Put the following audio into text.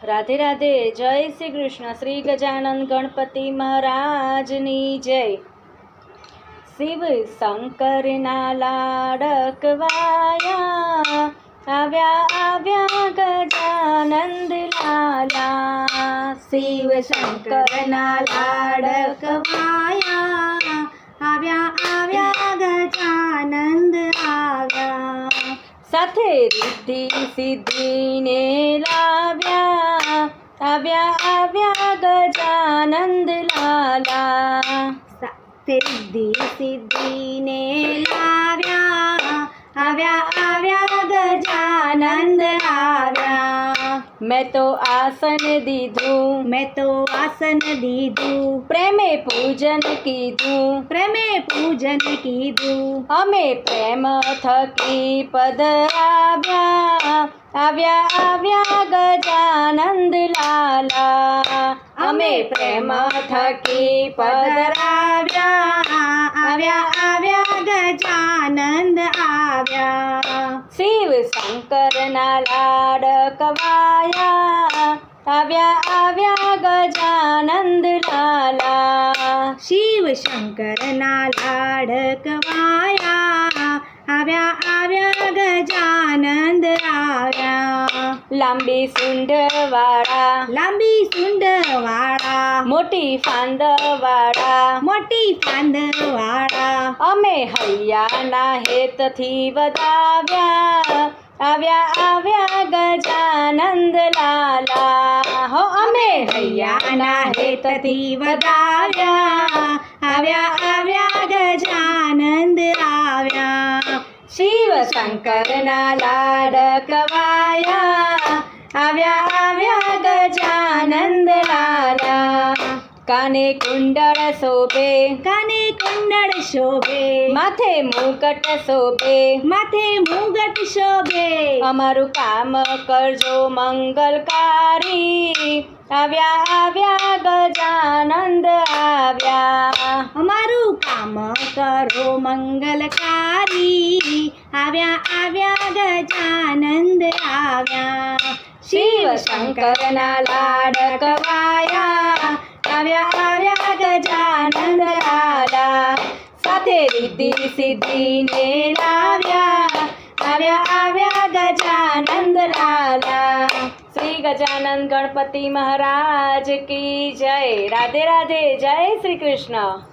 રાધે રાધે. જય શ્રી કૃષ્ણ. શ્રી ગજાનંદ ગણપતિ મહારાજની જય. શિવ શંકરના લાડક વાયા, આવ્યા આવ્યા ગજાનંદ લાલા. શિવ શંકરના લાડક વાયા, આવ્યા આવ્યા ગજાનંદ આવ્યા. સાથે રિદ્ધિ સિદ્ધિને લાવ્યા, આવ્યા આવ્યા ગજાનંદ લાલા. સાથે રિદ્ધિ સિદ્ધિને લાવ્યા, આવ્યા આવ્યા ગજાનંદ આવ્યા. મેં તો આસન દીધું, મેં તો આસન દીધું, પ્રેમે પૂજન કીધું, પ્રેમે પૂજન કીધું. અમે પ્રેમ થકી પધરાવ્યા, આવ્યા આવ્યા ગજાનંદ લાલા. અમે પ્રેમ થકી પધરાવ્યા, આવ્યા આવ્યા ગજાનંદ આવ્યા. શિવ શંકરના લાડક વાયા, આવ્યા આવ્યા ગજાનંદ લાલા. શિવ શંકરના લાડક વાયા, આવ્યા આવ્યા ગજાનંદ આવ્યા. લાંબી સૂંઢવાળા, લાંબી સૂંઢવાળા, મોટી ફાંદવાળા, મોટી ફાંદવાળા. અમે હૈયાના હેતથી વધાવ્યા, આવ્યા આવ્યા ગજાનંદ લાલા. હો અમે હૈયાના હેતથી વધાવ્યા, આવ્યા આવ્યા ગજાનંદ આવ્યા. શિવ શંકરના લાડક વાયા, આવ્યા આવ્યા ગજાનંદ લાલા. કાને કુંડળ શોભે, કાને કુંડળ શોભે, માથે મુગટ શોભે, માથે મુગટ શોભે. અમારું કામ કરજો મંગલકારી, આવ્યા આવ્યા ગજાનંદ આવ્યા. અમારું કામ કરો મંગલકારી, આવ્યા આવ્યા ગજાનંદ આવ્યા. શિવ શંકરના લાડક વાયા, આવ્યા આવ્યા ગજાનંદ લાલા. સાથે રિદ્ધિ સિદ્ધિને લાવ્યા, આવ્યા આવ્યા ગજાનંદ લાલા. શ્રી ગજાનંદ ગણપતિ મહારાજ કી જય. રાધે રાધે. જય શ્રી કૃષ્ણ.